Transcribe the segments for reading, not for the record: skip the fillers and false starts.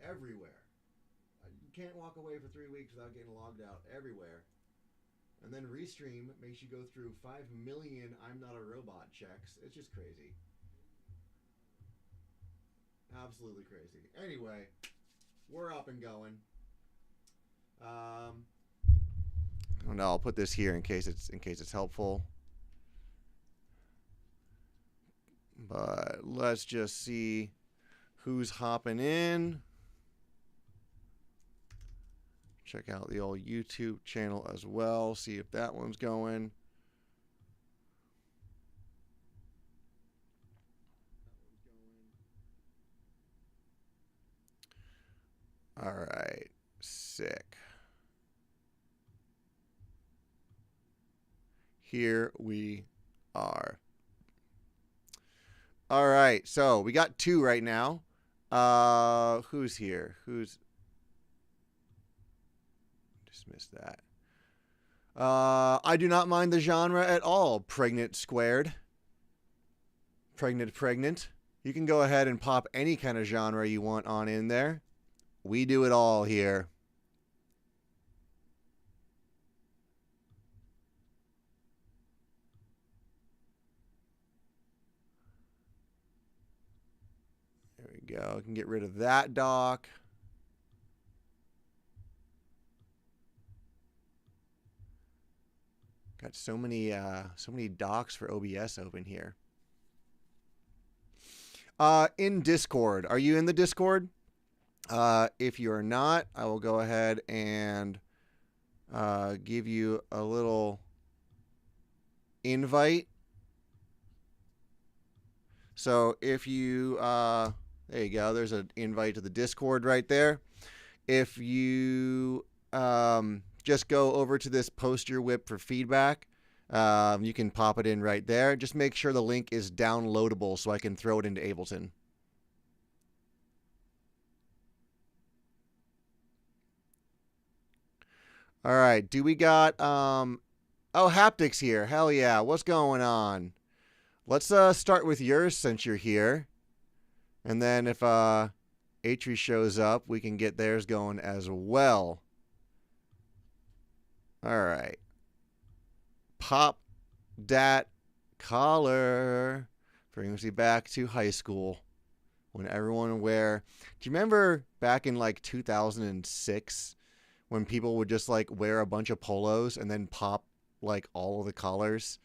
everywhere. You can't walk away for 3 weeks without getting logged out everywhere. And then Restream makes you go through 5 million I'm not a robot checks. It's just crazy. Absolutely crazy. Anyway, we're up and going. No, I'll put this here in case it's helpful. But let's just see who's hopping in. Check out the old YouTube channel as well. See if that one's going. All right. Sick. Here we are. All right. So we got 2 right now. Who's here? Dismiss that. I do not mind the genre at all. Pregnant squared. Pregnant. You can go ahead and pop any kind of genre you want on in there. We do it all here. There we go. I can get rid of that doc. Got so many docs for OBS open here. In Discord. Are you in the Discord? If you're not, I will go ahead and give you a little invite. So if you, there you go. There's an invite to the Discord right there. If you just go over to this Post Your Whip for feedback, you can pop it in right there. Just make sure the link is downloadable so I can throw it into Ableton. All right, do we got, oh, Haptics here. Hell yeah, what's going on? Let's start with yours since you're here. And then if Atri shows up, we can get theirs going as well. All right. Pop dat collar. Brings me back to high school when everyone do you remember back in like 2006 when people would just like wear a bunch of polos and then pop like all of the collars?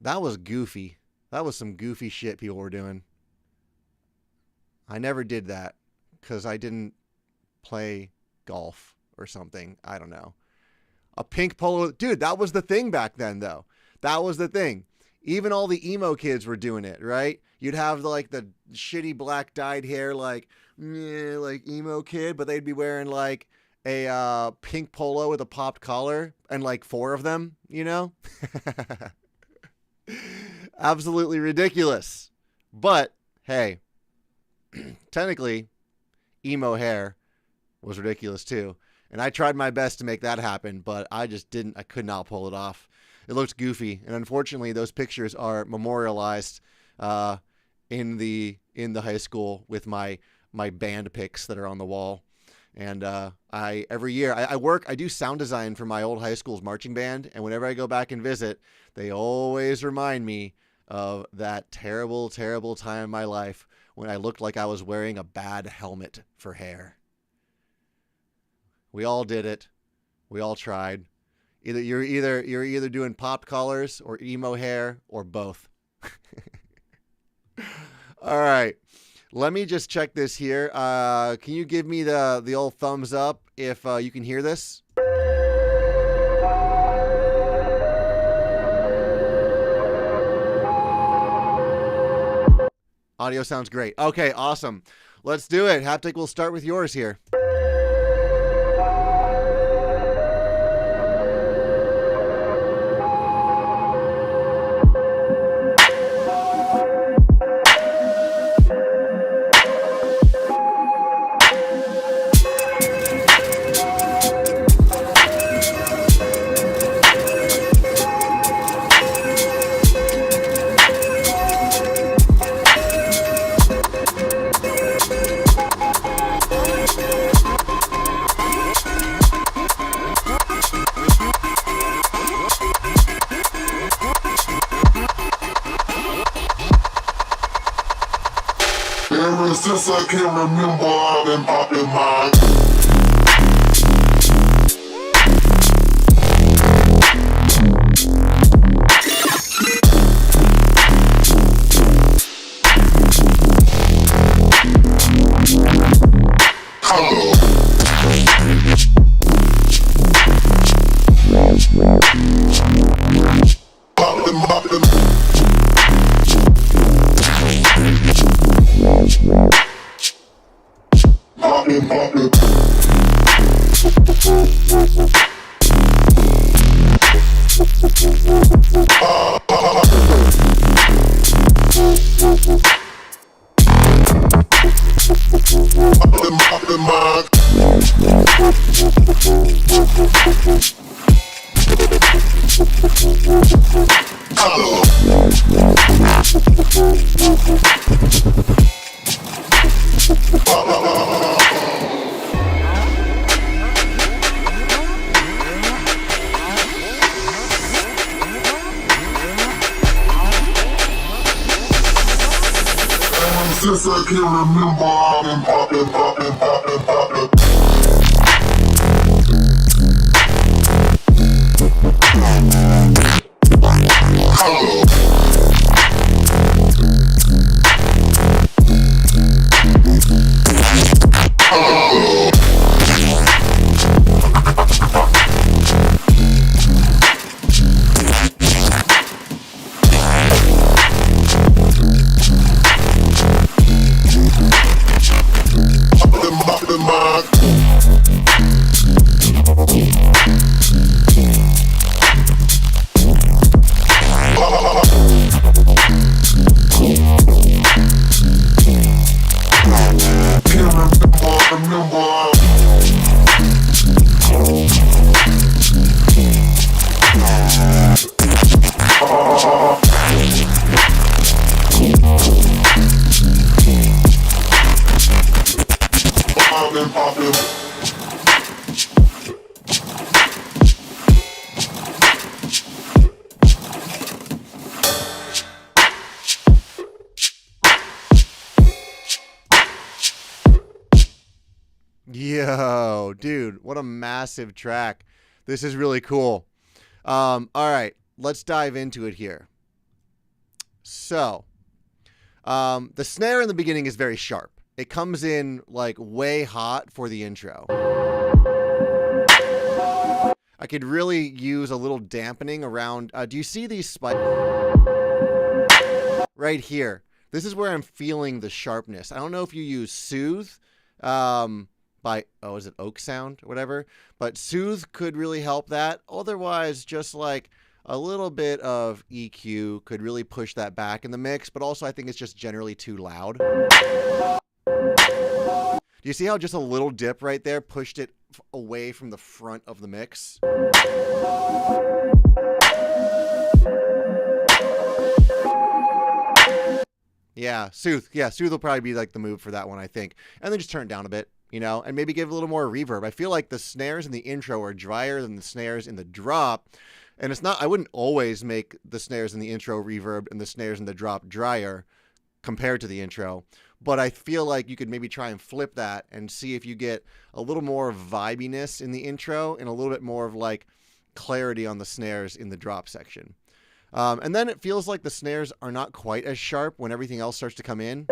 That was goofy. That was some goofy shit people were doing. I never did that because I didn't play golf or something. I don't know. A pink polo. Dude, that was the thing back then, though. That was the thing. Even all the emo kids were doing it, right? You'd have like the shitty black dyed hair, like emo kid, but they'd be wearing like a pink polo with a popped collar and like 4 of them, you know? Absolutely ridiculous. But hey, technically, emo hair was ridiculous too. And I tried my best to make that happen, but I just didn't. I could not pull it off. It looked goofy, and unfortunately, those pictures are memorialized in the high school with my band pics that are on the wall. And every year I do sound design for my old high school's marching band, and whenever I go back and visit, they always remind me of that terrible, terrible time in my life when I looked like I was wearing a bad helmet for hair. We all did it. We all tried. You're either doing popped collars or emo hair or both. All right. Let me just check this here. Can you give me the old thumbs up if you can hear this? Audio sounds great. Okay, awesome. Let's do it. Haptic, we'll start with yours here. since I can remember, I've been popping my color. Poppin', poppin'. Poppin', poppin'. Poppin', poppin', my color. Since I can remember, I've been poppin', poppin', poppin', poppin'. Color. Yo, dude, what a massive track. This is really cool. All right, let's dive into it here. So, the snare in the beginning is very sharp. It comes in like way hot for the intro. I could really use a little dampening around. Do you see these spikes? Right here. This is where I'm feeling the sharpness. I don't know if you use Soothe by, is it Oak Sound or whatever? But Soothe could really help that. Otherwise, just like a little bit of EQ could really push that back in the mix. But also, I think it's just generally too loud. Do you see how just a little dip right there pushed it away from the front of the mix? Yeah, Soothe. Yeah, Soothe will probably be like the move for that one, I think. And then just turn it down a bit, you know, and maybe give a little more reverb. I feel like the snares in the intro are drier than the snares in the drop. And it's not, I wouldn't always make the snares in the intro reverb and the snares in the drop drier compared to the intro. But I feel like you could maybe try and flip that and see if you get a little more vibiness in the intro and a little bit more of like clarity on the snares in the drop section. And then it feels like the snares are not quite as sharp when everything else starts to come in.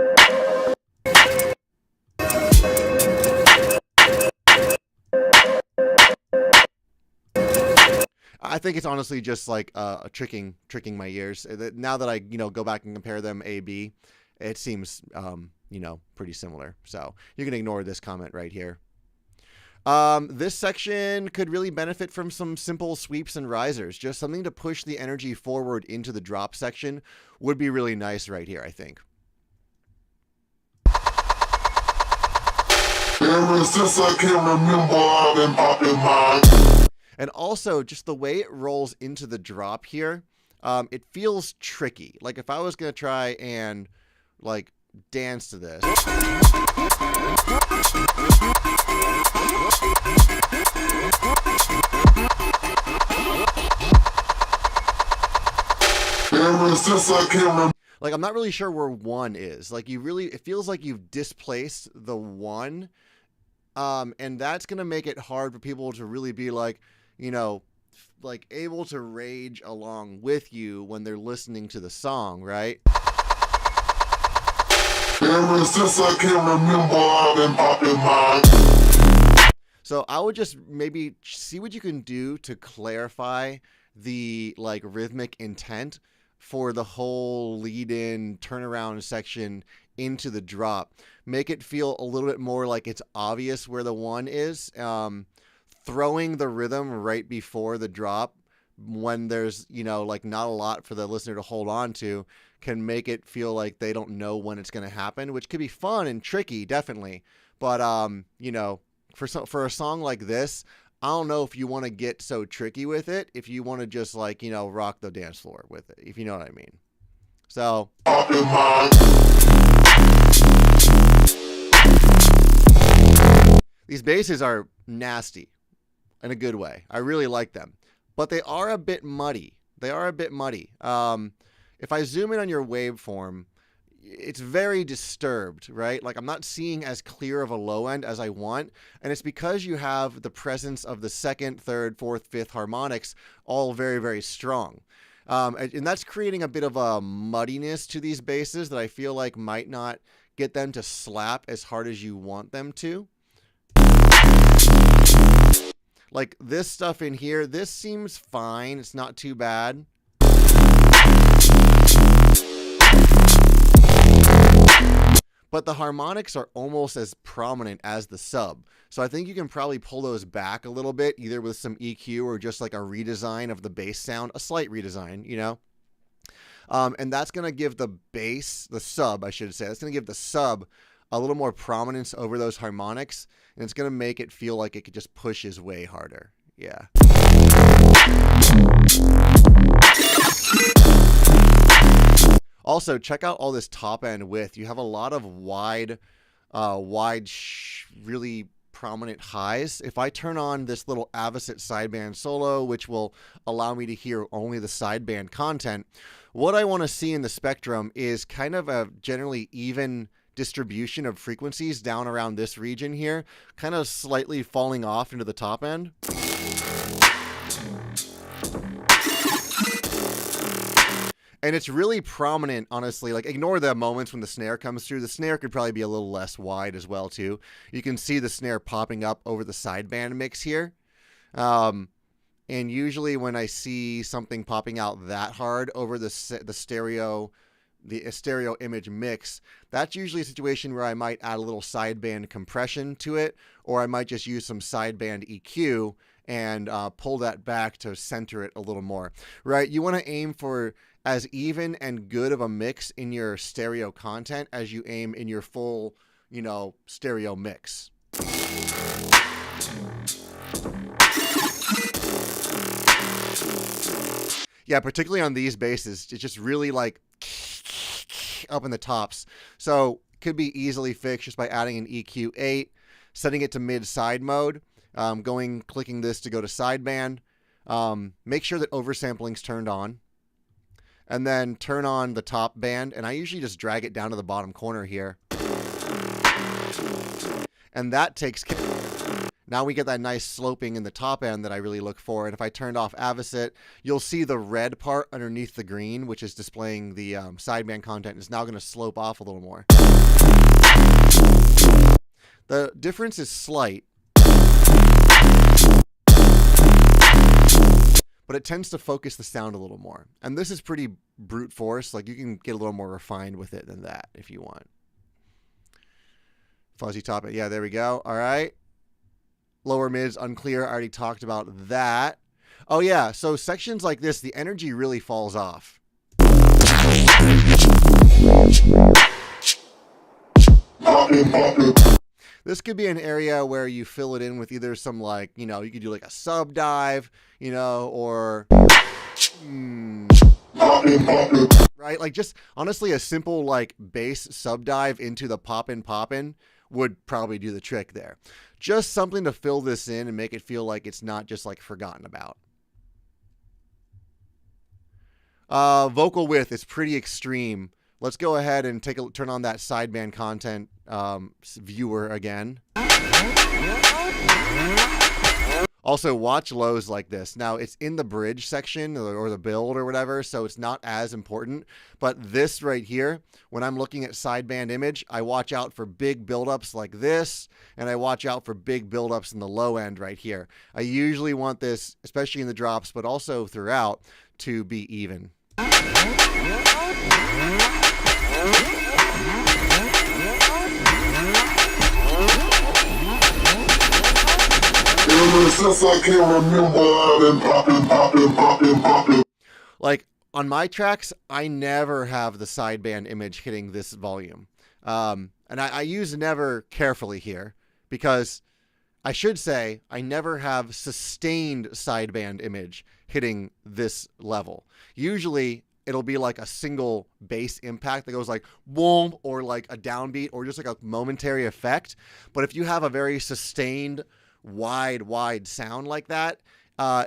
I think it's honestly just like tricking my ears. Now that I go back and compare them A/B, it seems pretty similar. So you can ignore this comment right here. This section could really benefit from some simple sweeps and risers. Just something to push the energy forward into the drop section would be really nice right here, I think. Ever since I can remember, I've been popping my. And also, just the way it rolls into the drop here, it feels tricky. Like if I was going to try and like dance to this. Like, I'm not really sure where 1 is. Like, it feels like you've displaced the 1. And that's going to make it hard for people to really be like, you know, like able to rage along with you when they're listening to the song, right? Ever since I can remember, I've been popping my. So I would just maybe see what you can do to clarify the like rhythmic intent for the whole lead-in turnaround section into the drop. Make it feel a little bit more like it's obvious where the 1 is. Throwing the rhythm right before the drop when there's, you know, like not a lot for the listener to hold on to can make it feel like they don't know when it's going to happen, which could be fun and tricky, definitely. But, you know, for a song like this, I don't know if you want to get so tricky with it, if you want to just like, you know, rock the dance floor with it, if you know what I mean. So these basses are nasty in a good way. I really like them, but they are a bit muddy. If I zoom in on your waveform, it's very disturbed, right? Like I'm not seeing as clear of a low end as I want. And it's because you have the presence of the second, third, fourth, fifth harmonics all very, very strong. And that's creating a bit of a muddiness to these basses that I feel like might not get them to slap as hard as you want them to. Like this stuff in here, this seems fine. It's not too bad. But the harmonics are almost as prominent as the sub. So I think you can probably pull those back a little bit, either with some EQ or just like a redesign of the bass sound, a slight redesign, you know? And that's going to give the bass, the sub, I should say, that's going to give the sub a little more prominence over those harmonics, and it's going to make it feel like it could just pushes way harder. Yeah. Also, check out all this top end width. You have a lot of wide, really prominent highs. If I turn on this little Avocet sideband solo, which will allow me to hear only the sideband content, what I want to see in the spectrum is kind of a generally even distribution of frequencies down around this region here, kind of slightly falling off into the top end. And it's really prominent, honestly. Like, ignore the moments when the snare comes through. The snare could probably be a little less wide as well, too. You can see the snare popping up over the sideband mix here. And usually when I see something popping out that hard over the stereo image mix, that's usually a situation where I might add a little sideband compression to it, or I might just use some sideband EQ and pull that back to center it a little more, right? You want to aim for as even and good of a mix in your stereo content as you aim in your full, you know, stereo mix. Yeah, particularly on these basses, it's just really like up in the tops. So could be easily fixed just by adding an EQ 8, setting it to mid side mode, clicking this to go to sideband. Make sure that oversampling's turned on, and then turn on the top band. And I usually just drag it down to the bottom corner here, and that takes care. Now we get that nice sloping in the top end that I really look for. And if I turned off Avocet, you'll see the red part underneath the green, which is displaying the sideband content, is now going to slope off a little more. The difference is slight, but it tends to focus the sound a little more. And this is pretty brute force. Like, you can get a little more refined with it than that if you want. Fuzzy top end. Yeah, there we go. All right. Lower mids, unclear. I already talked about that. Oh, yeah. So sections like this, the energy really falls off. This could be an area where you fill it in with either some, like, you know, you could do like a sub dive, you know, or right, like just honestly a simple like bass sub dive into the poppin' would probably do the trick there. Just something to fill this in and make it feel like it's not just like forgotten about. Vocal width is pretty extreme let's go ahead and turn on that sideband content viewer again. Also, watch lows like this. Now, it's in the bridge section or the build or whatever, so it's not as important. But this right here, when I'm looking at sideband image, I watch out for big buildups like this, and I watch out for big buildups in the low end right here. I usually want this, especially in the drops, but also throughout, to be even. Since I can remember, I've been popping. Like on my tracks, I never have the sideband image hitting this volume. And I use never carefully here because I should say I never have sustained sideband image hitting this level. Usually it'll be like a single bass impact that goes like boom, or like a downbeat, or just like a momentary effect. But if you have a very sustained wide sound like that,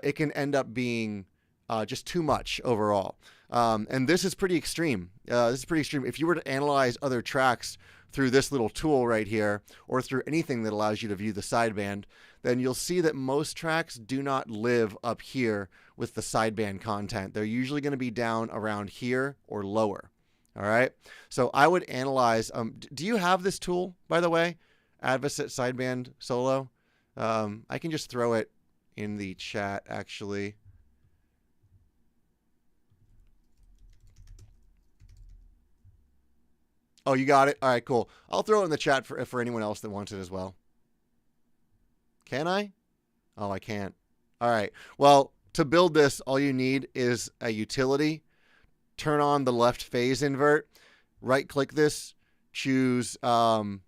it can end up being just too much overall. And this is pretty extreme. If you were to analyze other tracks through this little tool right here, or through anything that allows you to view the sideband, then you'll see that most tracks do not live up here with the sideband content. They're usually going to be down around here or lower. All right. So I would analyze. Do you have this tool, by the way? Advocate sideband solo. I can just throw it in the chat, actually. Oh, you got it? All right, cool. I'll throw it in the chat for anyone else that wants it as well. Can I? Oh, I can't. All right. Well, to build this, all you need is a utility. Turn on the left phase invert. Right-click this. Choose... Weird.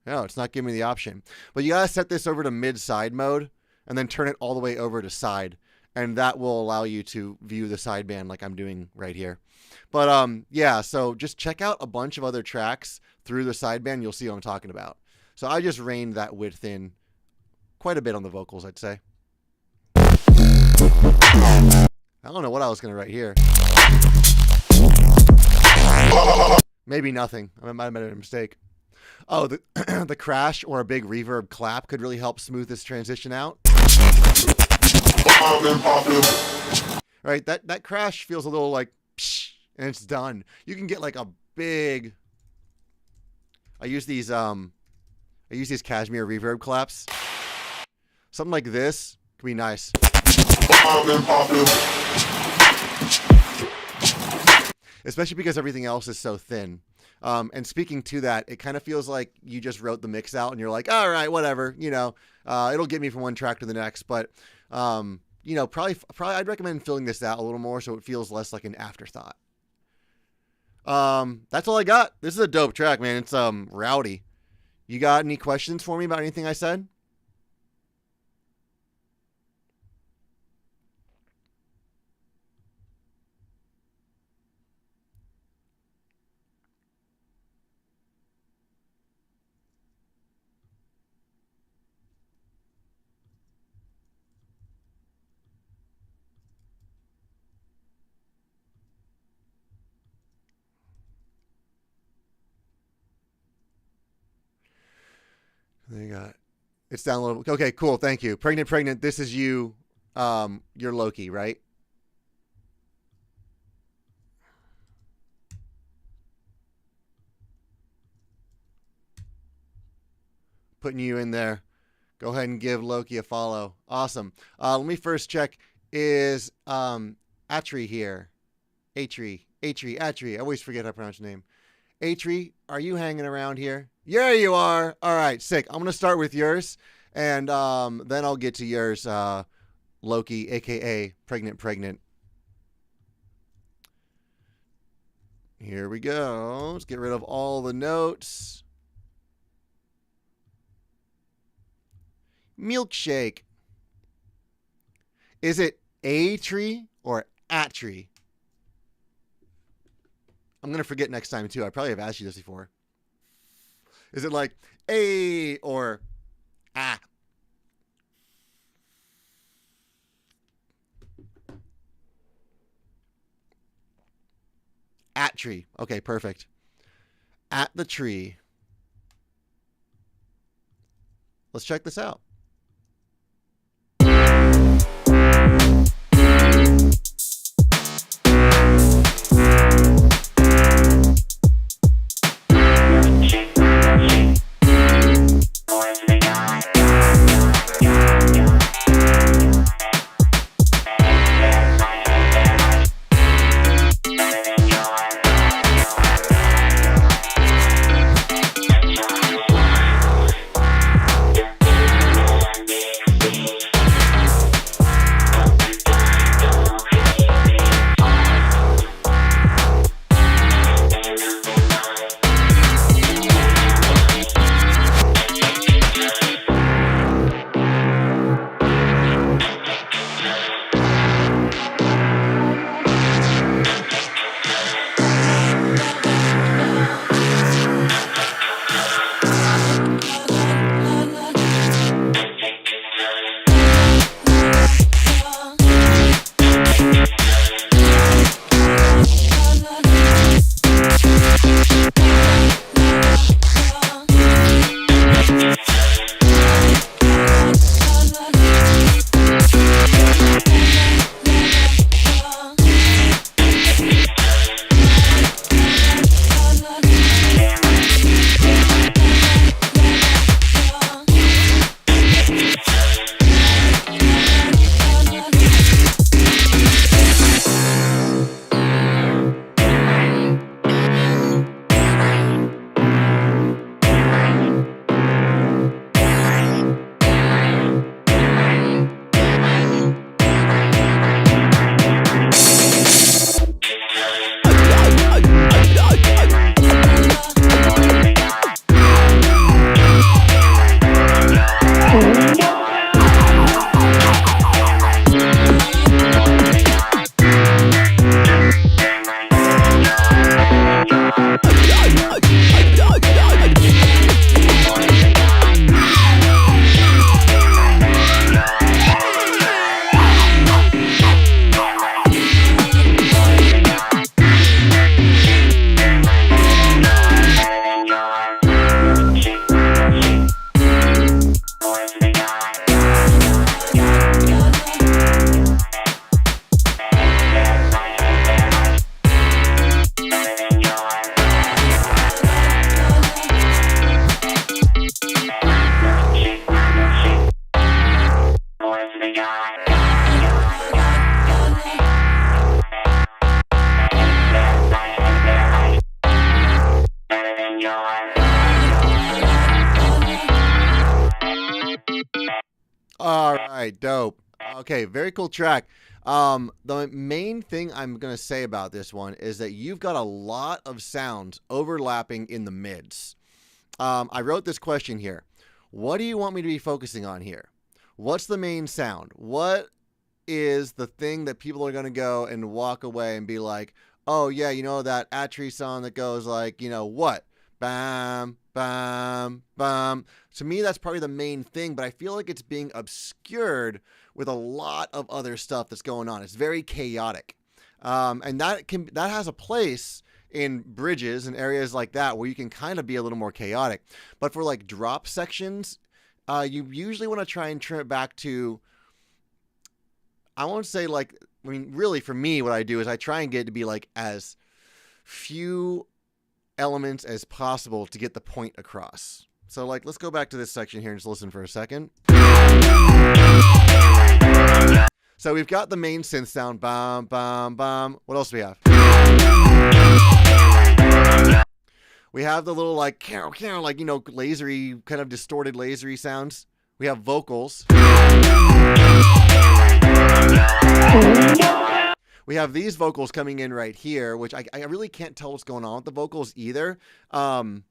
No, it's not giving me the option. But you got to set this over to mid-side mode and then turn it all the way over to side. And that will allow you to view the sideband like I'm doing right here. But yeah, so just check out a bunch of other tracks through the sideband. You'll see what I'm talking about. So I just reined that width in quite a bit on the vocals, I'd say. I don't know what I was going to write here. Maybe nothing. I might have made a mistake. Oh, the crash or a big reverb clap could really help smooth this transition out. Right, that crash feels a little like psh, and it's done. You can get like a big. I use these Cashmere reverb claps. Something like this could be nice. Especially because everything else is so thin. And speaking to that, it kind of feels like you just wrote the mix out and you're like, all right, whatever, it'll get me from one track to the next. But, probably I'd recommend filling this out a little more so it feels less like an afterthought. That's all I got. This is a dope track, man. It's rowdy. You got any questions for me about anything I said? There you got it. It's downloadable. Okay, cool. Thank you. Pregnant. This is you. You're Loki, right? Putting you in there. Go ahead and give Loki a follow. Awesome. Let me first check. Is Atri here? Atri. I always forget how to pronounce your name. Atri, are you hanging around here? Yeah, you are. All right, sick. I'm going to start with yours, and then I'll get to yours, Loki, a.k.a. Pregnant. Here we go. Let's get rid of all the notes. Milkshake. Is it a tree or at tree? I'm going to forget next time, too. I probably have asked you this before. Is it like a or ah? At tree. Okay, perfect. At the tree. Let's check this out. All right, dope. Okay, very cool track. The main thing I'm going to say about this one is that you've got a lot of sounds overlapping in the mids. I wrote this question here. What do you want me to be focusing on here? What's the main sound? What is the thing that people are going to go and walk away and be like, oh, yeah, you know that Atri song that goes like, you know, what? Bam, bam, bam. To me, that's probably the main thing, but I feel like it's being obscured with a lot of other stuff that's going on. It's very chaotic. And that has a place in bridges and areas like that where you can kind of be a little more chaotic. But for like drop sections, you usually want to try and trim it back to, I won't say like, I mean, really for me, what I do is I try and get it to be like as few elements as possible to get the point across. So like, let's go back to this section here and just listen for a second. So we've got the main synth sound, bam, bam, bam. What else do we have? We have the little like, like, you know, lasery, kind of distorted lasery sounds. We have vocals. We have these vocals coming in right here, which I really can't tell what's going on with the vocals either. And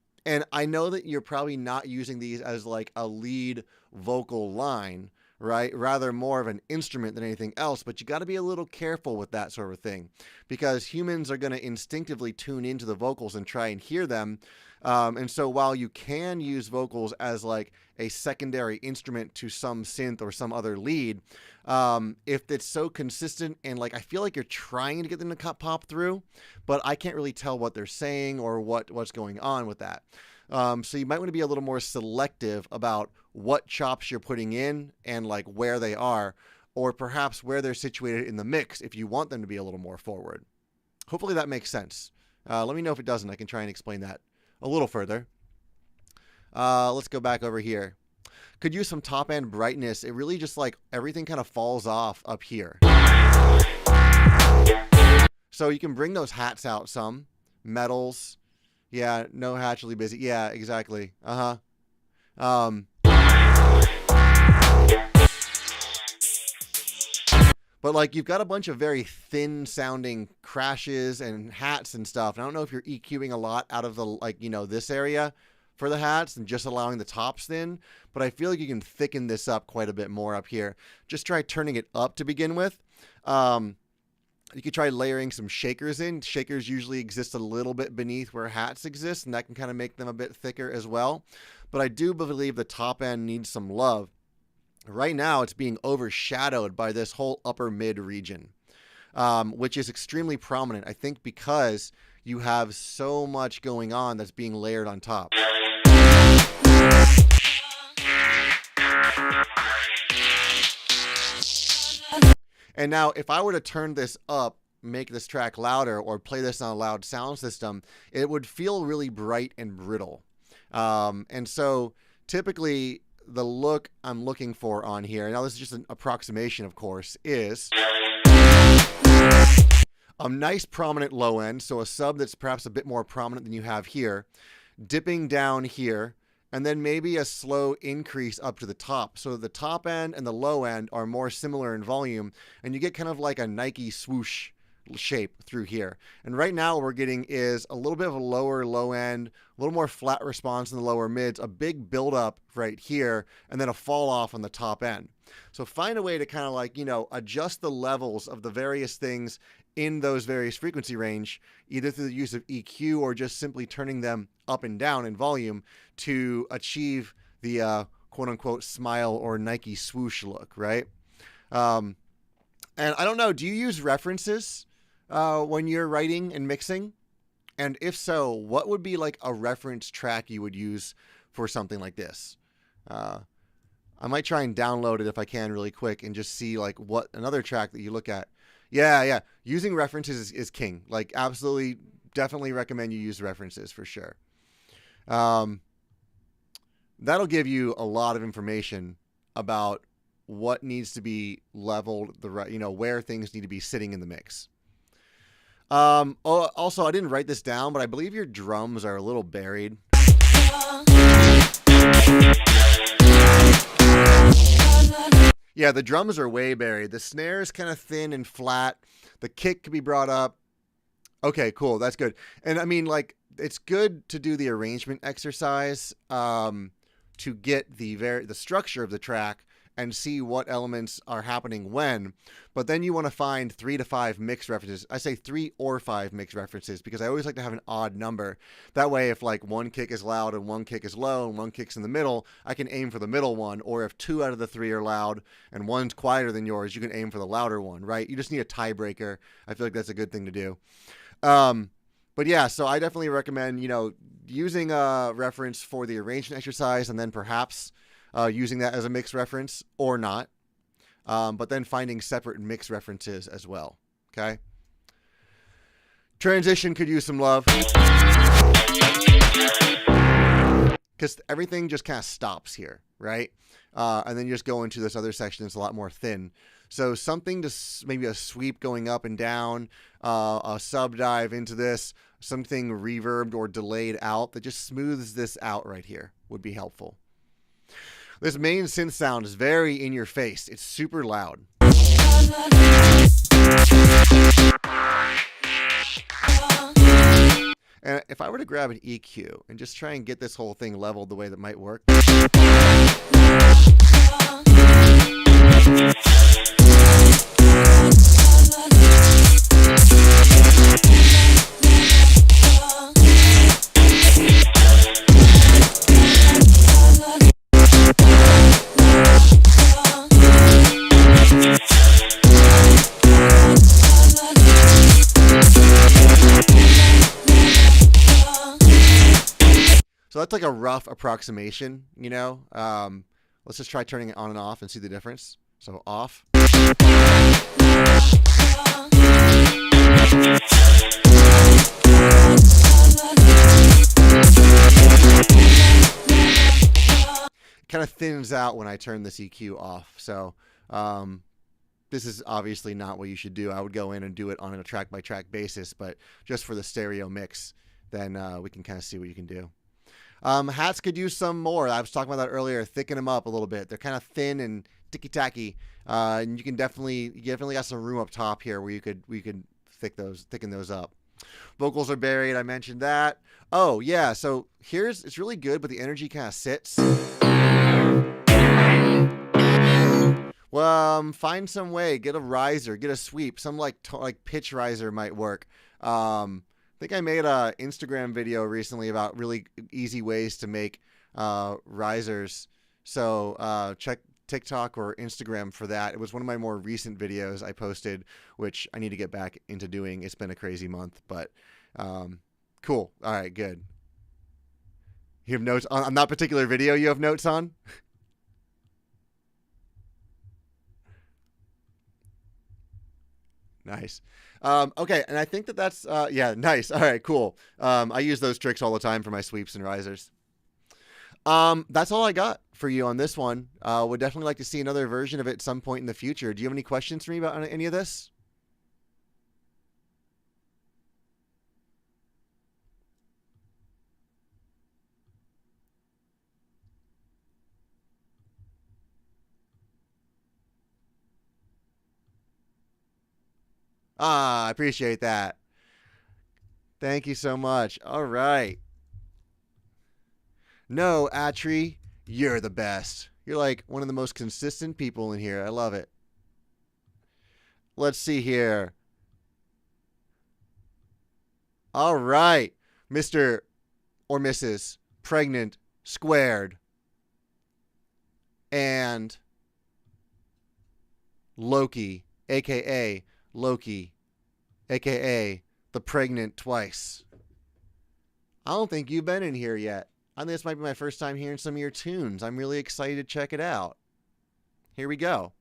I know that you're probably not using these as like a lead vocal line, right? Rather more of an instrument than anything else, but you got to be a little careful with that sort of thing because humans are going to instinctively tune into the vocals and try and hear them. And so while you can use vocals as like a secondary instrument to some synth or some other lead, if it's so consistent and like I feel like you're trying to get them to pop through, but I can't really tell what they're saying or what's going on with that. So you might want to be a little more selective about what chops you're putting in and like where they are, or perhaps where they're situated in the mix if you want them to be a little more forward. Hopefully that makes sense. Let me know if it doesn't. I can try and explain that a little further. Let's go back over here. Could use some top end brightness. It really just like everything kind of falls off up here. So you can bring those hats out some. Metals. Yeah, no hatchily busy. Yeah, exactly. But like you've got a bunch of very thin sounding crashes and hats and stuff. And I don't know if you're EQing a lot out of the like, you know, this area for the hats and just allowing the tops thin. But I feel like you can thicken this up quite a bit more up here. Just try turning it up to begin with. You could try layering some shakers in. Shakers usually exist a little bit beneath where hats exist, and that can kind of make them a bit thicker as well. But I do believe the top end needs some love. Right now, it's being overshadowed by this whole upper mid region, which is extremely prominent, I think, because you have so much going on that's being layered on top. And now, if I were to turn this up, make this track louder, or play this on a loud sound system, it would feel really bright and brittle. And so, typically, the look I'm looking for on here, now this is just an approximation, of course, is a nice prominent low end, so a sub that's perhaps a bit more prominent than you have here, dipping down here, and then maybe a slow increase up to the top. So the top end and the low end are more similar in volume, and you get kind of like a Nike swoosh shape through here. And right now what we're getting is a little bit of a lower low end, a little more flat response in the lower mids, a big buildup right here, and then a fall off on the top end. So find a way to kind of like, you know, adjust the levels of the various things in those various frequency range, either through the use of EQ or just simply turning them up and down in volume to achieve the quote unquote smile or Nike swoosh look, right? And I don't know, do you use references when you're writing and mixing? And if so, what would be like a reference track you would use for something like this? I might try and download it if I can really quick and just see like what another track that you look at. Yeah. Using references is king. Like absolutely, definitely recommend you use references for sure. That'll give you a lot of information about what needs to be leveled, where things need to be sitting in the mix. Also, I didn't write this down, but I believe your drums are a little buried. Yeah, the drums are way buried. The snare is kind of thin and flat. The kick could be brought up. Okay, cool. That's good. And I mean, like, it's good to do the arrangement exercise to get the structure of the track and see what elements are happening when. But then you want to find 3 to 5 mix references. I say 3 or 5 mix references because I always like to have an odd number. That way, if like one kick is loud and one kick is low and one kick's in the middle, I can aim for the middle one. Or if 2 out of the 3 are loud and one's quieter than yours, you can aim for the louder one, right? You just need a tiebreaker. I feel like that's a good thing to do. But yeah, so I definitely recommend, using a reference for the arrangement exercise and then perhaps using that as a mix reference or not. But then finding separate mix references as well. Okay. Transition could use some love. Because everything just kind of stops here, right? And then you just go into this other section that's a lot more thin. So something to maybe a sweep going up and down, a sub dive into this, something reverbed or delayed out that just smooths this out right here would be helpful. This main synth sound is very in your face. It's super loud. And if I were to grab an EQ and just try and get this whole thing leveled the way that might work. So that's like a rough approximation, you know. Let's just try turning it on and off and see the difference. So off. Kind of thins out when I turn this EQ off. So this is obviously not what you should do. I would go in and do it on a track by track basis, but just for the stereo mix, then we can kind of see what you can do. Hats could use some more. I was talking about that earlier. Thicken them up a little bit. They're kind of thin and ticky-tacky, and you definitely got some room up top here where you could thicken those up. Vocals are buried. I mentioned that. Oh yeah. So it's really good, but the energy kind of sits. Well, find some way. Get a riser. Get a sweep. Some like pitch riser might work. I think I made an Instagram video recently about really easy ways to make risers. So check TikTok or Instagram for that. It was one of my more recent videos I posted, which I need to get back into doing. It's been a crazy month, but cool. All right, good. You have notes on that particular video you have notes on? Nice. Okay, and I think that's, yeah, nice. All right, cool. I use those tricks all the time for my sweeps and risers. That's all I got for you on this one. Would definitely like to see another version of it at some point in the future. Do you have any questions for me about any of this? I appreciate that. Thank you so much. All right. No, Atri, you're the best. You're like one of the most consistent people in here. I love it. Let's see here. All right. Mr. or Mrs. Pregnant Squared. And Loki, a.k.a. Loki, a.k.a. the Pregnant Twice. I don't think you've been in here yet. I think this might be my first time hearing some of your tunes. I'm really excited to check it out. Here we go.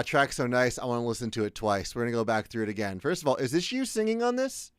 Track's so nice, I want to listen to it twice. We're going to go back through it again. First of all, is this you singing on this?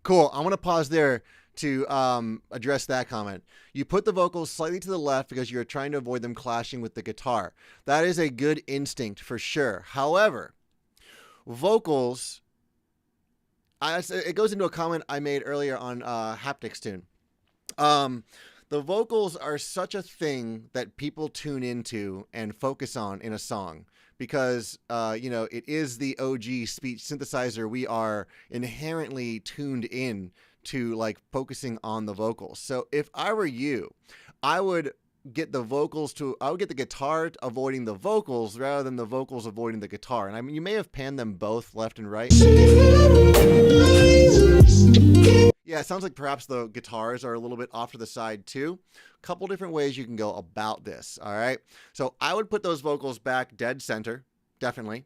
Cool. I want to pause there to address that comment. You put the vocals slightly to the left because you're trying to avoid them clashing with the guitar. That is a good instinct for sure. However, vocals, it goes into a comment I made earlier on Haptics Tune. The vocals are such a thing that people tune into and focus on in a song because, it is the OG speech synthesizer. We are inherently tuned in to like focusing on the vocals. So if I were you, I would get the guitar avoiding the vocals rather than the vocals avoiding the guitar. And I mean, you may have panned them both left and right. Yeah, it sounds like perhaps the guitars are a little bit off to the side too. A couple different ways you can go about this, all right? So I would put those vocals back dead center, definitely.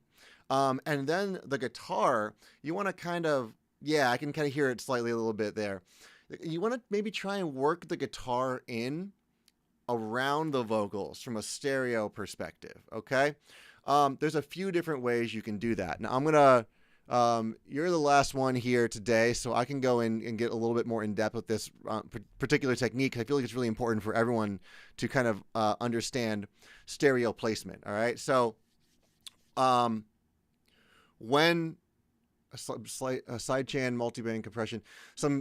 And then the guitar, you want to kind of, I can kind of hear it slightly a little bit there. You want to maybe try and work the guitar in around the vocals from a stereo perspective, okay? There's a few different ways you can do that. Now I'm going to, you're the last one here today, so I can go in and get a little bit more in depth with this particular technique. I feel like it's really important for everyone to kind of understand stereo placement. All right. So, when a sidechain multiband compression,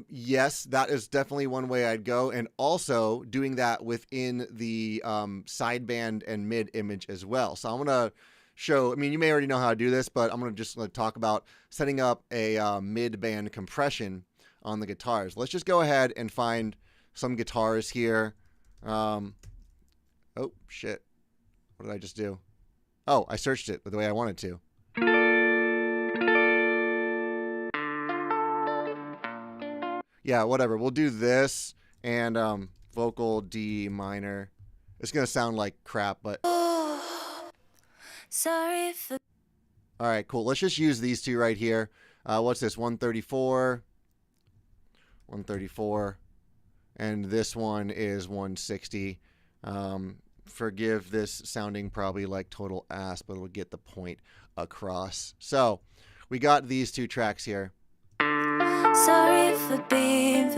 yes, that is definitely one way I'd go. And also doing that within the sideband and mid image as well. So I'm going to show, I mean, you may already know how to do this, but I'm going to just talk about setting up a mid-band compression on the guitars. Let's just go ahead and find some guitars here. Oh, shit. What did I just do? Oh, I searched it the way I wanted to. Yeah, whatever. We'll do this and vocal D minor. It's going to sound like crap, but... Sorry for... All right, cool. Let's just use these two right here. What's this? 134. 134. And this one is 160. Forgive this sounding probably like total ass, but it'll get the point across. So we got these two tracks here. Sorry for being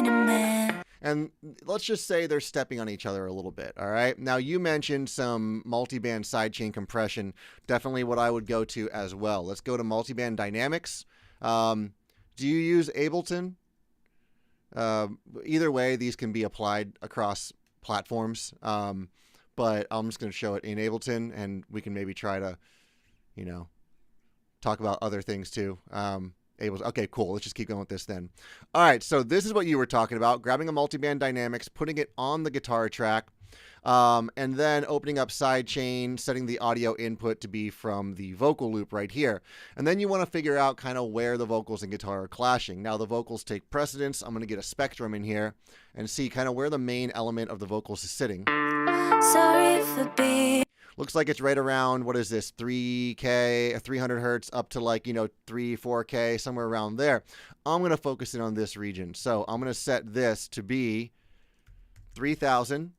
a man. And let's just say they're stepping on each other a little bit, all right? Now, you mentioned some multiband sidechain compression. Definitely what I would go to as well. Let's go to multiband dynamics. Do you use Ableton? Either way, these can be applied across platforms. But I'm just going to show it in Ableton, and we can maybe try to, talk about other things too. Okay, cool. Let's just keep going with this then. All right, so this is what you were talking about, grabbing a multiband dynamics, putting it on the guitar track, and then opening up sidechain, setting the audio input to be from the vocal loop right here. And then you want to figure out kind of where the vocals and guitar are clashing. Now the vocals take precedence. I'm going to get a spectrum in here and see kind of where the main element of the vocals is sitting. Sorry for being... Looks like it's right around, what is this, 3K, 300 hertz up to 3, 4K, somewhere around there. I'm going to focus in on this region. So I'm going to set this to be 3,000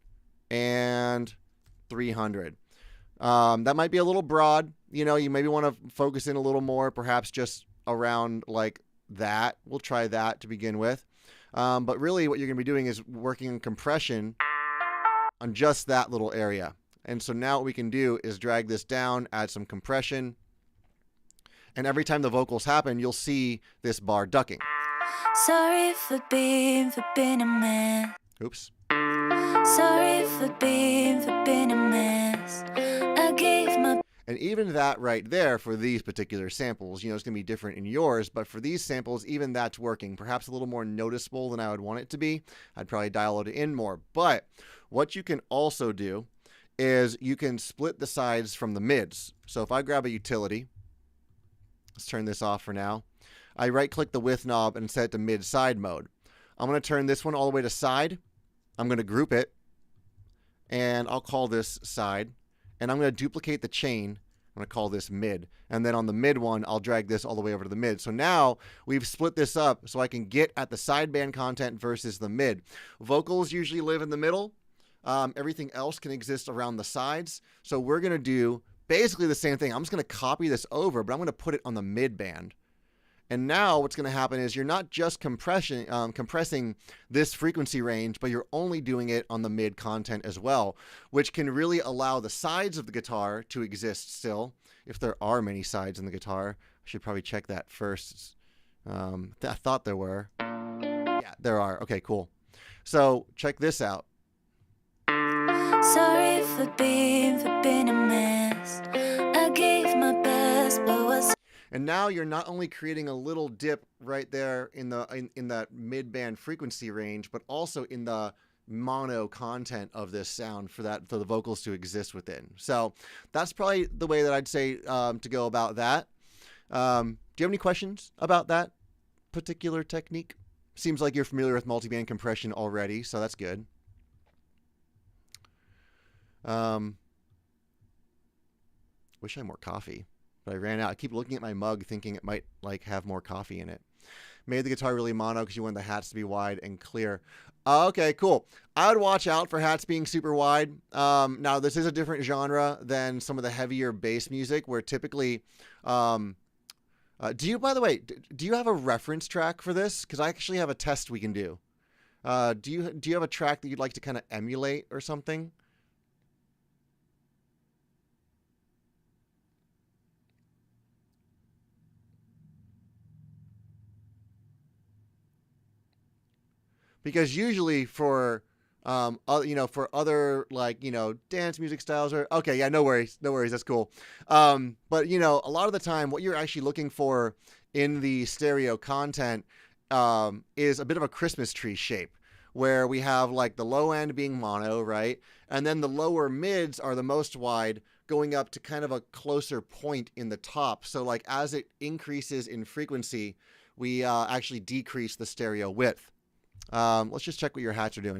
and 300. That might be a little broad. You maybe want to focus in a little more, perhaps just around like that. We'll try that to begin with. But really what you're going to be doing is working on compression on just that little area. And so now what we can do is drag this down, add some compression. And every time the vocals happen, you'll see this bar ducking. Sorry for being a man. Oops. Sorry for being a mess. I gave my... And even that right there for these particular samples, it's going to be different in yours, but for these samples, even that's working. Perhaps a little more noticeable than I would want it to be. I'd probably dial it in more. But what you can also do is you can split the sides from the mids. So if I grab a utility, let's turn this off for now. I right click the width knob and set it to mid side mode. I'm going to turn this one all the way to side. I'm going to group it and I'll call this side, and I'm going to duplicate the chain. I'm going to call this mid. And then on the mid one, I'll drag this all the way over to the mid. So now we've split this up so I can get at the sideband content versus the mid. Vocals usually live in the middle. Everything else can exist around the sides. So we're going to do basically the same thing. I'm just going to copy this over, but I'm going to put it on the mid band. And now what's going to happen is you're not just compressing this frequency range, but you're only doing it on the mid content as well, which can really allow the sides of the guitar to exist still. If there are many sides in the guitar, I should probably check that first. I thought there were. Yeah, there are. Okay, cool. So check this out. Sorry for being a mess. I gave my best, but was. And now you're not only creating a little dip right there in that mid-band frequency range, but also in the mono content of this sound for the vocals to exist within. So that's probably the way that I'd say to go about that. Do you have any questions about that particular technique? Seems like you're familiar with multiband compression already, so that's good. Wish I had more coffee, but I ran out. I keep looking at my mug thinking it might like have more coffee in it. Made the guitar really mono because you want the hats to be wide and clear. Okay, cool. I would watch out for hats being super wide. Now, this is a different genre than some of the heavier bass music where typically... do you have a reference track for this? Because I actually have a test we can do. Do you have a track that you'd like to kind of emulate or something? Because usually for for other dance music styles or okay, yeah, no worries, that's cool. But a lot of the time, what you're actually looking for in the stereo content is a bit of a Christmas tree shape, where we have like the low end being mono, right, and then the lower mids are the most wide, going up to kind of a closer point in the top. So like as it increases in frequency, we actually decrease the stereo width. Let's just check what your hats are doing.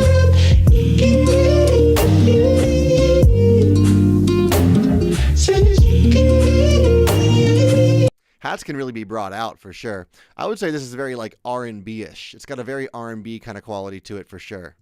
Hats can really be brought out for sure. I would say this is very like R&B-ish. It's got a very R&B kind of quality to it for sure.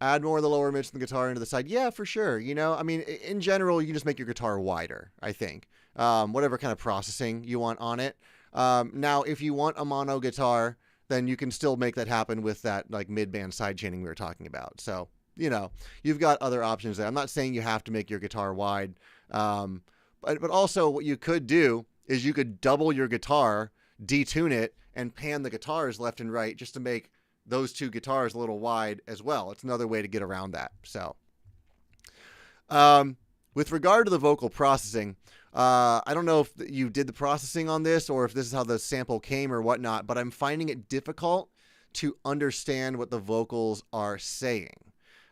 Add more of the lower mids from the guitar into the side. Yeah, for sure. I mean, in general, you just make your guitar wider, I think. Whatever kind of processing you want on it. Now, if you want a mono guitar, then you can still make that happen with that like mid-band sidechaining we were talking about. So, you've got other options there. I'm not saying you have to make your guitar wide. But also what you could do is you could double your guitar, detune it, and pan the guitars left and right just to make those two guitars a little wide as well. It's another way to get around that. So, with regard to the vocal processing, I don't know if you did the processing on this or if this is how the sample came or whatnot, but I'm finding it difficult to understand what the vocals are saying.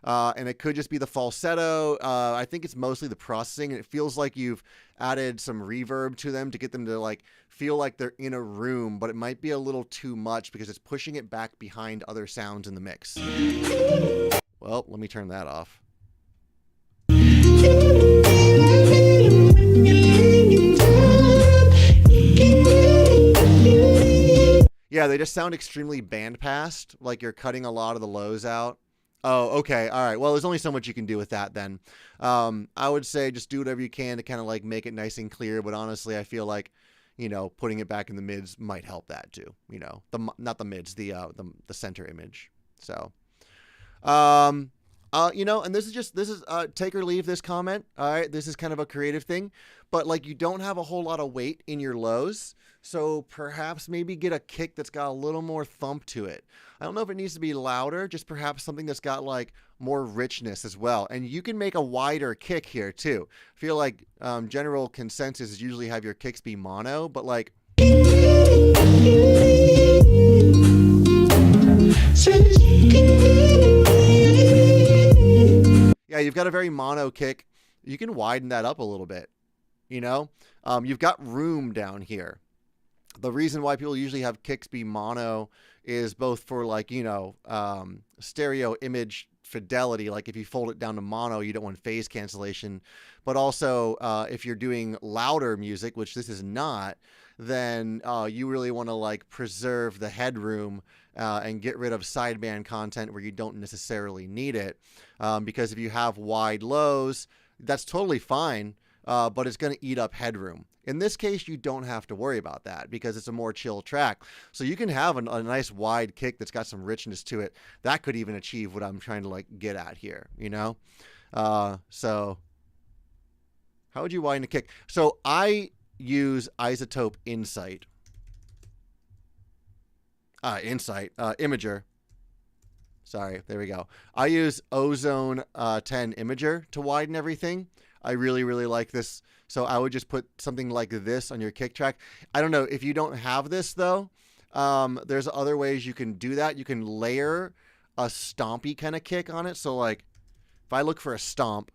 And it could just be the falsetto. I think it's mostly the processing, and it feels like you've added some reverb to them to get them to like feel like they're in a room, but it might be a little too much because it's pushing it back behind other sounds in the mix. Well, let me turn that off. Yeah, they just sound extremely bandpassed, like you're cutting a lot of the lows out. Oh, okay. All right. Well, there's only so much you can do with that then. I would say just do whatever you can to kind of like make it nice and clear. But honestly, I feel like, putting it back in the mids might help that too. Not the mids, the center image. So, and this is take or leave this comment. All right. This is kind of a creative thing, but like you don't have a whole lot of weight in your lows. So perhaps maybe get a kick that's got a little more thump to it. I don't know if it needs to be louder, just perhaps something that's got like more richness as well. And you can make a wider kick here too. I feel like general consensus is usually have your kicks be mono, but like... Yeah, you've got a very mono kick. You can widen that up a little bit, You've got room down here. The reason why people usually have kicks be mono is both for like, stereo image fidelity. Like if you fold it down to mono, you don't want phase cancellation. But also if you're doing louder music, which this is not, then you really want to like preserve the headroom and get rid of sideband content where you don't necessarily need it. Because if you have wide lows, that's totally fine, but it's going to eat up headroom. In this case, you don't have to worry about that because it's a more chill track. So you can have a nice wide kick that's got some richness to it. That could even achieve what I'm trying to like get at here, you know? So how would you widen a kick? So I use iZotope Insight. Imager. Sorry, there we go. I use Ozone 10 Imager to widen everything. I really, really like this. So I would just put something like this on your kick track. I don't know if you don't have this though. There's other ways you can do that. You can layer a stompy kind of kick on it. So like if I look for a stomp,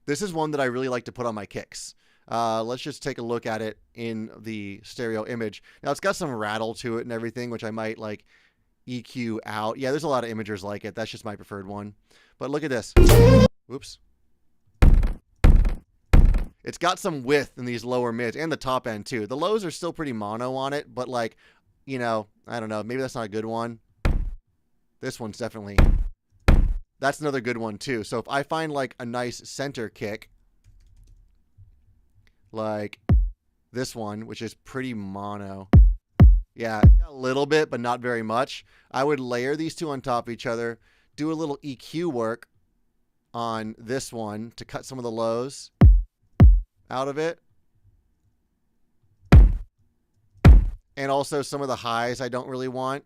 this is one that I really like to put on my kicks. Let's just take a look at it in the stereo image. Now it's got some rattle to it and everything, which I might like EQ out. Yeah, there's a lot of imagers like it. That's just my preferred one. But look at this. Whoops. It's got some width in these lower mids and the top end too. The lows are still pretty mono on it, but like, you know, I don't know. Maybe that's not a good one. This one's definitely, that's another good one too. So if I find like a nice center kick, like this one, which is pretty mono. Yeah, it's got a little bit, but not very much. I would layer these two on top of each other, do a little EQ work on this one to cut some of the lows out of it. And also some of the highs I don't really want.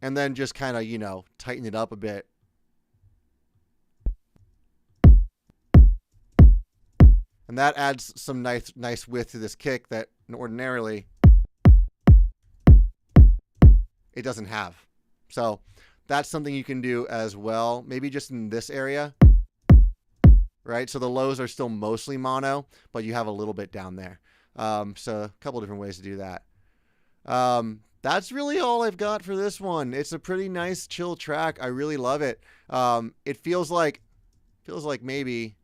And then just kind of, you know, tighten it up a bit. And that adds some nice width to this kick that ordinarily it doesn't have. So that's something you can do as well. Maybe just in this area. Right? So the lows are still mostly mono, but you have a little bit down there. So a couple different ways to do that. That's really all I've got for this one. It's a pretty nice chill track. I really love it. It feels like maybe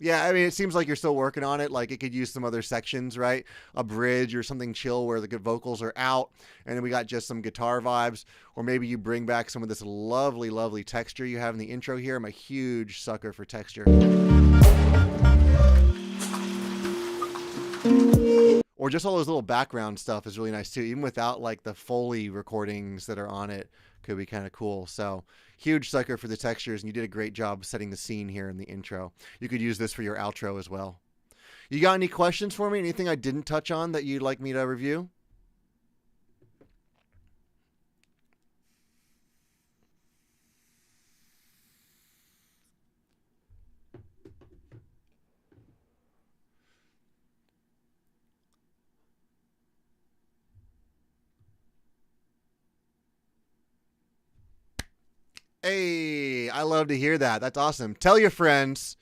yeah, I mean, it seems like you're still working on it. Like it could use some other sections, right? A bridge or something chill where the good vocals are out. And then we got just some guitar vibes. Or maybe you bring back some of this lovely, lovely texture you have in the intro here. I'm a huge sucker for texture. Or just all those little background stuff is really nice too. Even without like the Foley recordings that are on it, could be kind of cool. So huge sucker for the textures, and you did a great job setting the scene here in the intro. You could use this for your outro as well. You got any questions for me? Anything I didn't touch on that you'd like me to review? Hey, I love to hear that. That's awesome. Tell your friends.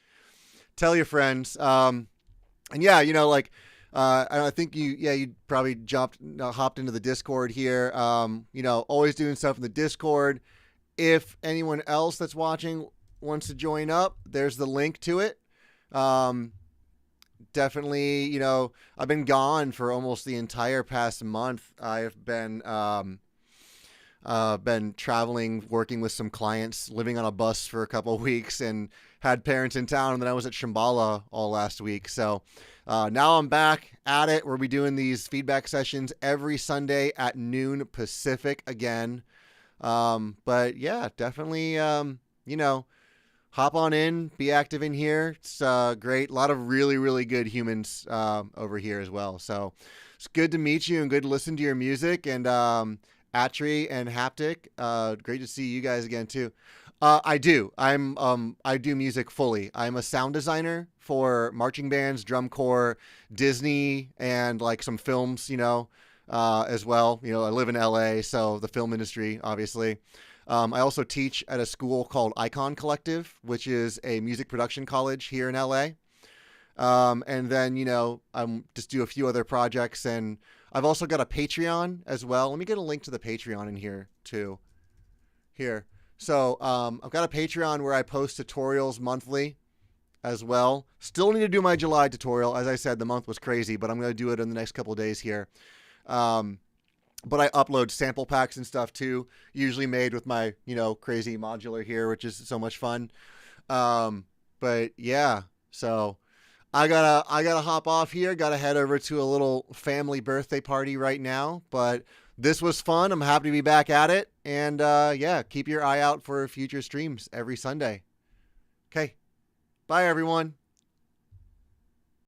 Tell your friends. And yeah, you know, like, I think you probably hopped into the Discord here. You know, always doing stuff in the Discord. If anyone else that's watching wants to join up, there's the link to it. Definitely, you know, I've been gone for almost the entire past month. I've been traveling, working with some clients, living on a bus for a couple of weeks, and had parents in town. And then I was at Shambhala all last week. So now I'm back at it. We'll be doing these feedback sessions every Sunday at noon Pacific again. But yeah, definitely, you know, hop on in, be active in here. It's great. A lot of really, really good humans over here as well. So it's good to meet you and good to listen to your music. And Atri and Haptic, great to see you guys again too. I do. I do music fully. I'm a sound designer for marching bands, drum corps, Disney, and like some films, you know, as well. You know, I live in LA, so the film industry, obviously. I also teach at a school called Icon Collective, which is a music production college here in LA. And then, you know, just do a few other projects, and I've also got a Patreon as well. Let me get a link to the Patreon in here too. Here. So, I've got a Patreon where I post tutorials monthly as well. Still need to do my July tutorial. As I said, the month was crazy, but I'm going to do it in the next couple of days here. but I upload sample packs and stuff too, usually made with my, crazy modular here, which is so much fun. But yeah, so I gotta hop off here. Gotta head over to a little family birthday party right now. But this was fun. I'm happy to be back at it. And yeah, keep your eye out for future streams every Sunday. Okay. Bye everyone.